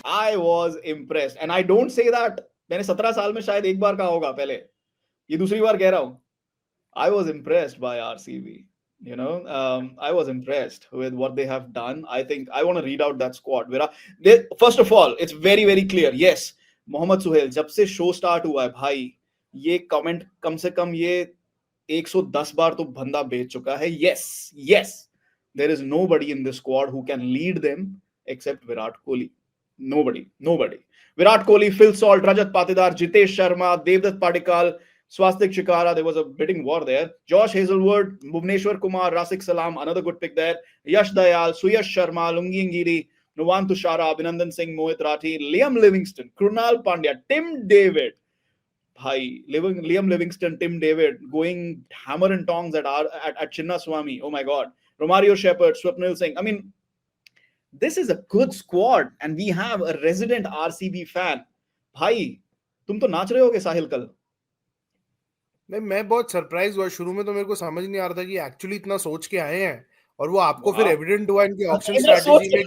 I was impressed, and I don't say that. मैंने 17 साल में शायद एक बार कहा होगा पहले. ये दूसरी बार कह रहा हूँ. I was impressed by RCB. I was impressed with what they have done. I think I want to read out that squad. First of all, it's very very clear. Yes, Mohammad Suhail जब से शो स्टार्ट हुआ है भाई, ये comment कम से कम ये 110 बार तो बंदा भेज चुका है. Yes, there is nobody in this squad who can lead them except Virat Kohli. Nobody. Virat Kohli, Phil Salt, Rajat Patidar, Jitesh Sharma, Devdutt Padikkal, Swastik Chikara, there was a bidding war there. Josh Hazelwood, Bhuvneshwar Kumar, Rasik Salam, another good pick there. Yash Dayal, Suyash Sharma, Lungi Ngiri, Nuwan Tushara, Abhinandan Singh, Mohit Rathi, Liam Livingston, Krunal Pandya, Tim David. Bhai, Liam Livingston, Tim David going hammer and tongs at Chinnaswamy. Oh my God. Romario Shepherd, Swapnil Singh. I mean, this is a good squad and we have a resident RCB fan. भाई तुम तो नाच रहे होगे साहिल कल. नहीं, मैं बहुत सरप्राइज हुआ. शुरू में तो मेरे को समझ नहीं आ रहा था कि एक्चुअली इतना सोच के आए हैं, और वो आपको फिर एविडेंट हुआ इनकी ऑप्शन स्ट्रेटजी में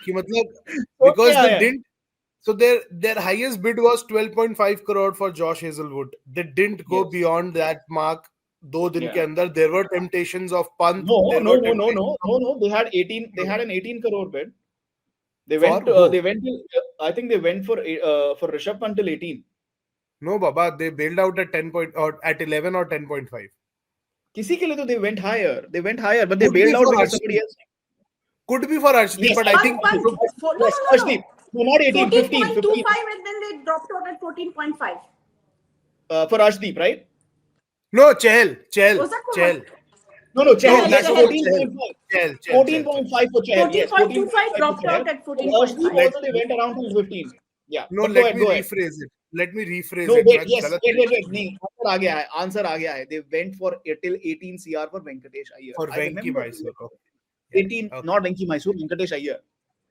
कि मतलब because they didn't, so their highest bid was 12.5 crore for Josh Hazelwood. They didn't go beyond that mark. 2 दिन के अंदर there were temptations of Pant. No. They had an 18 crore bid. They went I think they went for Rishabh Pant till 18. No, Baba, they bailed out at 10 point or at 11 or 10.5. किसी के लिए तो they went higher, but they bailed out because somebody else. Could be for Arshdeep, but I think Arshdeep. No, not 18, 15. And then they dropped out at 14.5. For Arshdeep, right? No, Chahal. No, Chahal. That's 14.5. 14.5 for Chahal. 14.25 dropped out at 14.5. Arshdeep also they went around till 15. Yeah. No, let me rephrase it. Let me rephrase it. Wait. Answer आ गया है. They went for till 18 CR for Venkatesh Iyer. For Venki Mysore. 18, not Venki Mysore, Venkatesh Iyer.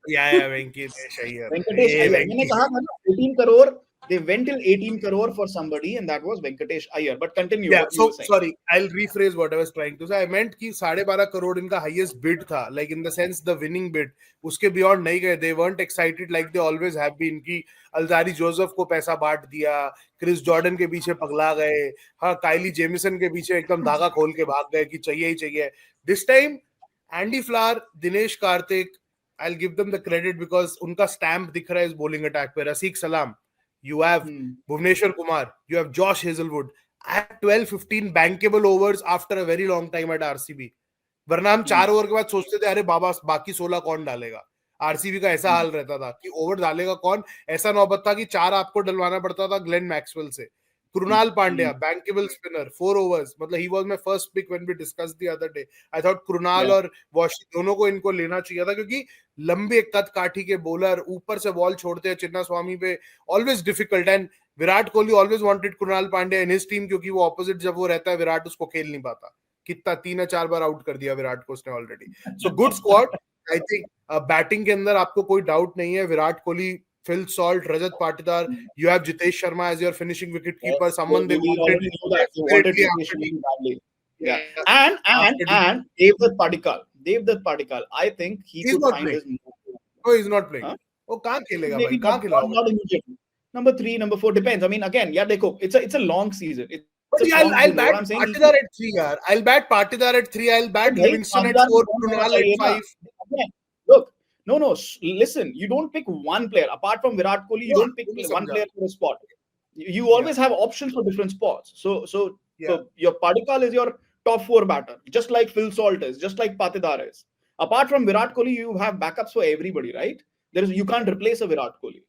Yeah, Venkatesh Iyer. मैंने कहा था ना 18 crore. They went till 18 crore for somebody, and that was Venkatesh Iyer. But continue. Yeah, so sorry, I'll rephrase what I was trying to say. I meant कि 12.5 crore इनका highest bid था, like in the sense the winning bid. उसके beyond नहीं गए. They weren't excited like they always have been कि Alzarri Joseph को पैसा बांट दिया, क्रिस जॉर्डन के पीछे पगला गए, हाँ काइली जेमिसन के पीछे एकदम धागा खोल के भाग गए कि चाहिए ही चाहिए. This time, Andy Flower, Dinesh Karthik, I'll give them the credit because उनका stamp दिख रहा है इस bowling attack पे. रसीक सलाम. You have Bhuvneshwar Kumar, you have Josh Hazelwood. I had 12-15 bankable overs after a very long time at RCB. वरना हम 4 over के बाद सोचते थे अरे बाबा बाकी 16 कौन डालेगा. RCB का ऐसा हाल रहता था कि ओवर डालेगा कौन. ऐसा नौबत था कि 4 आपको डलवाना पड़ता था ग्लेन मैक्सवेल से. Krunal Pandya, bankable spinner, 4 overs. मतलब he was my first pick when we discussed the other day. I thought Krunal और Washi दोनों को इनको लेना चाहिए था क्योंकि लंबे कद काठी के बॉलर ऊपर से बॉल छोड़ते हैं चिन्नास्वामी पे, always difficult. And Virat Kohli always wanted Krunal Pandya in his team क्योंकि वो opposite जब वो रहता है विराट उसको खेल नहीं पाता. कितना 3 या 4 बार आउट कर दिया विराट को उसने already. So good squad. I think batting के अंदर आपको कोई डाउट नहीं है. Virat Kohli, Phil Salt, Rajat Patidar, you have Jitesh Sharma as your finishing wicketkeeper. Someone they wanted. Yeah. And Devdutt Padikkal. I think he could find his move. No, he's not playing. Oh, कहाँ खेलेगा भाई? कहाँ खेलेगा? Not immediately. Number 3, number 4 depends. I mean, again, yeah, देखो, it's a long season. I'll bat Patidar at 3, yaar. I'll bat Patidar at 3. I'll bat Livingston at 4. Krunal at 5. Look. No. Listen, you don't pick one player. Apart from Virat Kohli, you don't pick one player for a spot. You always have options for different spots. So your Padikkal is your top 4 batter, just like Phil Salt is, just like Patidar is. Apart from Virat Kohli, you have backups for everybody, right? You can't replace a Virat Kohli,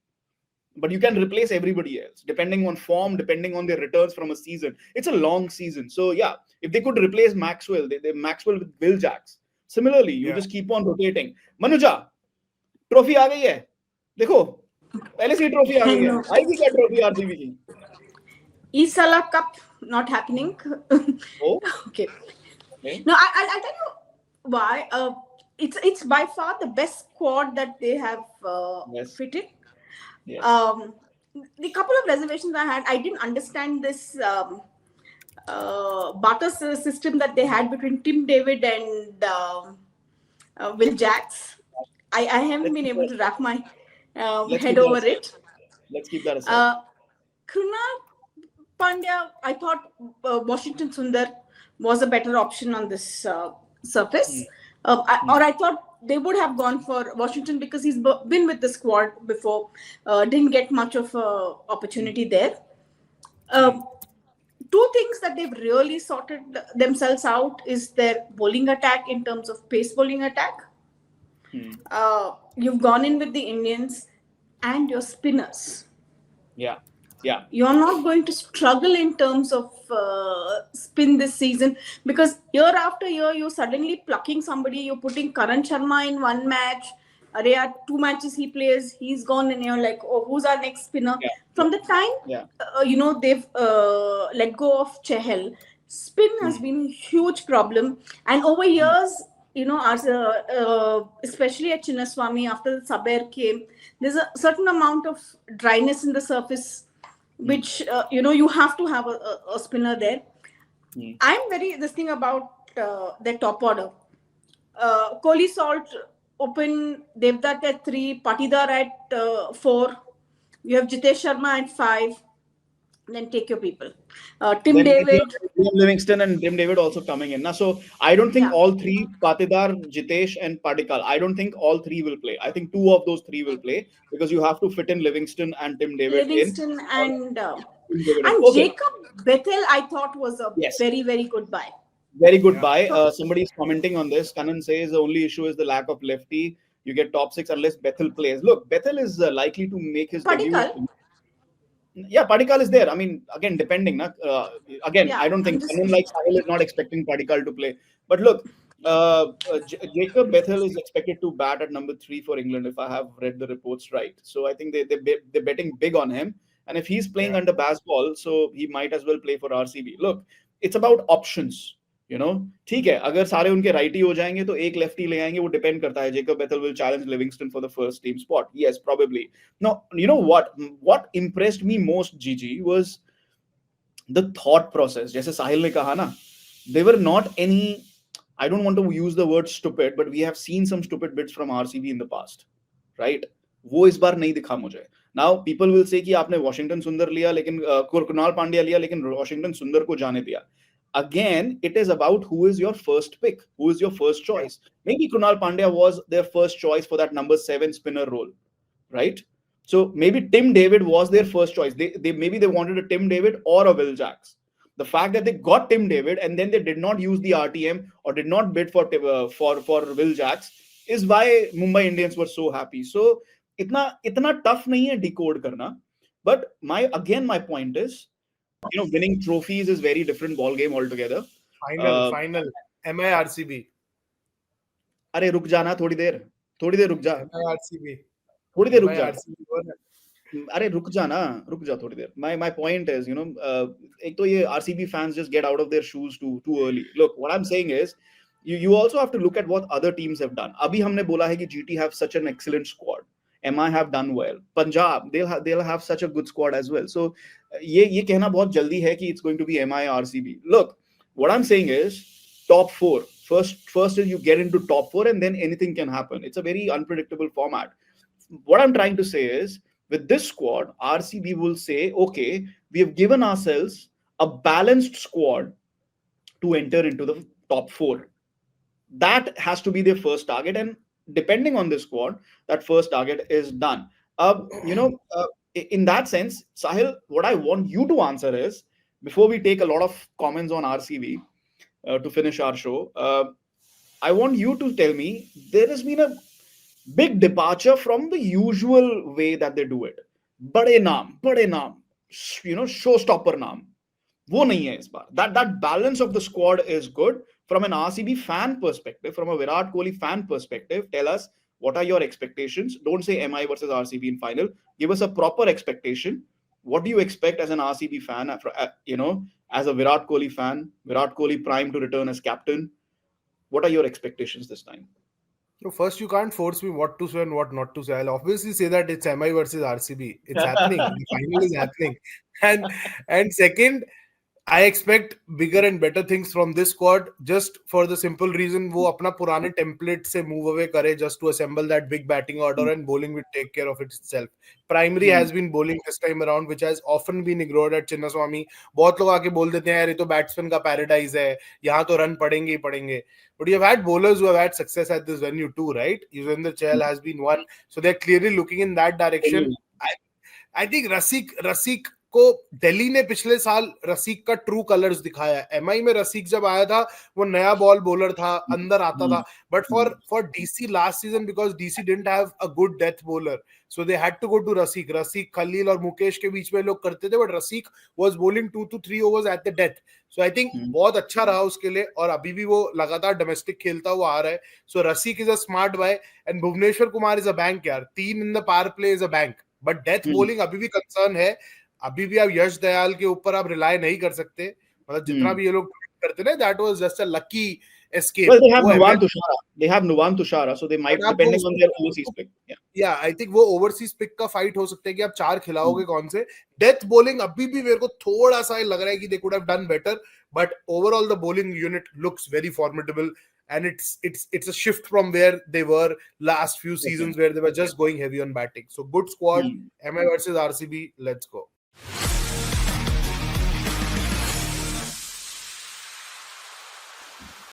but you can replace everybody else depending on form, depending on their returns from a season. It's a long season. So yeah, if they could replace Maxwell, they Maxwell with Will Jacks. Similarly, you just keep on rotating. Manuja, trophy आ गई है. देखो पहले से trophy आ गई है. आएगी क्या ट्रॉफी आरसीबी की? Isala Cup not happening. Oh. Okay. No, I'll tell you why. It's by far the best squad that they have fitted. Yes. The couple of reservations I had, I didn't understand this barter system that they had between Tim David and Will Jacks. I haven't been able to wrap my Let's head keep that over aside. it. Let's keep that aside. Krunal Pandya, I thought Washington Sundar was a better option on this surface. Or I thought they would have gone for Washington because he's been with the squad before, didn't get much of opportunity there. Two things that they've really sorted themselves out is their bowling attack in terms of pace bowling attack. You've gone in with the Indians and your spinners. Yeah. You're not going to struggle in terms of spin this season, because year after year you're suddenly plucking somebody. You're putting Karan Sharma in one match, Arya, 2 matches he plays, he's gone, and you're like, oh, who's our next spinner? From the time they've let go of Chahal, spin has been a huge problem. And over years, as especially at Chinnaswamy, after the Saber came, there's a certain amount of dryness in the surface, which you have to have a spinner there. I'm this thing about their top order. Kohli, Salt open, Devdutt at 3, Patidar at 4. You have Jitesh Sharma at 5. Then take your people. Tim David. Livingston and Tim David also coming in. So I don't think all three, Patidar, Jitesh and Padikkal, I don't think all three will play. I think 2 of those 3 will play, because you have to fit in Livingston and Tim David and Jacob Bethel, I thought was a very, very good buy. Very good buy. Somebody is commenting on this. Kanan says the only issue is the lack of lefty. You get top 6 unless Bethel plays. Look, Bethel is likely to make his debut. Yeah, Padikkal is there. I mean, again, depending. I don't think someone like Sahil is not expecting Padikkal to play. But look, Jacob Bethel is expected to bat at number 3 for England, if I have read the reports right. So I think they're betting big on him. And if he's playing under Bazball, so he might as well play for RCB. Look, it's about options. ठीक है, अगर सारे उनके righty हो जाएंगे तो एक lefty ले आएंगे, वो डिपेंड करता है. Jacob Bethel will challenge Livingston for the first team spot. Yes, probably. No, you know what impressed me most, Gigi, was the thought process. जैसे साहिल ने कहा ना, they were not any, I don't want to use the word stupid, but we have seen some stupid bits from RCB in the past, right? वो इस बार नहीं दिखा मुझे. Now people will say कि आपने Washington Sundar लिया, लेकिन Krunal Pandya लिया, लेकिन Washington Sundar को जाने दिया. Again, it is about who is your first pick, who is your first choice. Maybe Krunal Pandya was their first choice for that number 7 spinner role, right? So maybe Tim David was their first choice. Maybe they wanted a Tim David or a Will Jacks. The fact that they got Tim David and then they did not use the RTM or did not bid for Will Jacks is why Mumbai Indians were so happy. So itna tough nahi hai decode karna. But my point is, winning trophies is very different ball game altogether. Final. MIRCB. अरे रुक जाना थोड़ी देर रुक जा. MIRCB. थोड़ी देर रुक जा. अरे रुक जा थोड़ी देर. My point is, एक तो ये RCB fans just get out of their shoes too early. Look, what I'm saying is, you also have to look at what other teams have done. अभी हमने बोला है कि GT have such an excellent squad. MI have done well. Punjab, they'll have such a good squad as well. So ये कहना बहुत जल्दी है कि it's going to be MI RCB. Look, what I'm saying is top 4. First is you get into top 4 and then anything can happen. It's a very unpredictable format. What I'm trying to say is, with this squad, RCB will say, okay, we have given ourselves a balanced squad to enter into the top 4. That has to be their first target, and depending on the squad, that first target is done. In that sense, Sahil, what I want you to answer is, before we take a lot of comments on RCB to finish our show, I want you to tell me, there has been a big departure from the usual way that they do it. Bade naam, showstopper naam. वो नहीं है इस बार. That balance of the squad is good. From an RCB fan perspective, from a Virat Kohli fan perspective, tell us, what are your expectations? Don't say MI versus RCB in final. Give us a proper expectation. What do you expect as an RCB fan, as a Virat Kohli fan, Virat Kohli prime to return as captain? What are your expectations this time? So first, you can't force me what to say and what not to say. I'll obviously say that it's MI versus RCB. It's happening. The final is happening. And second, I expect bigger and better things from this squad, just for the simple reason वो अपना पुराने template से move away करे just to assemble that big batting order, and bowling will take care of it itself. Primary has been bowling this time around, which has often been ignored at Chinnaswamy. बहुत लोग आके बोल देते हैं यार ये तो batsman का paradise है, यहाँ तो run पड़ेंगे ही पड़ेंगे. But you have had bowlers who have had success at this venue too, right? Yuzvendra Chahal has been one, so they're clearly looking in that direction. I think रसिक को दिल्ली ने पिछले साल रसिक का ट्रू कलर्स दिखाया. MI में रसिक जब आया था वो नया बॉल बॉलर था, अंदर आता था. But for DC last season, because DC didn't have a good death bowler, so they had to go to Rasik Khaleel और मुकेश के बीच में लोग करते थे, but Rasik was bowling 2 to 3 overs at the death. So I think बहुत अच्छा रहा उसके लिए, और अभी भी वो लगातार डोमेस्टिक खेलता हुआ आ रहा है. So Rasik is a smart buy, and Bhuvneshwar Kumar is a bank यार. 3 in the power play is a bank, but death bowling अभी भी कंसर्न है. अभी भी आप यश दयाल के ऊपर आप रिलाय नहीं कर सकते. मतलब जितना भी ये लोग करते ना, that was just a lucky escape. Well, they have Nuwan Tushara. They have Nuwan Tushara, so they might, depending on their overseas pick. Yeah, I think वो overseas pick का fight हो सकता है कि आप 4 खिलाओगे कौन से. Death bowling अभी भी मेरे को थोड़ा सा लग रहा है कि they could have done better, but overall the bowling unit looks very formidable, and it's a shift from where they were last few seasons where they were just going heavy on batting. So good squad. MI versus RCB, let's go.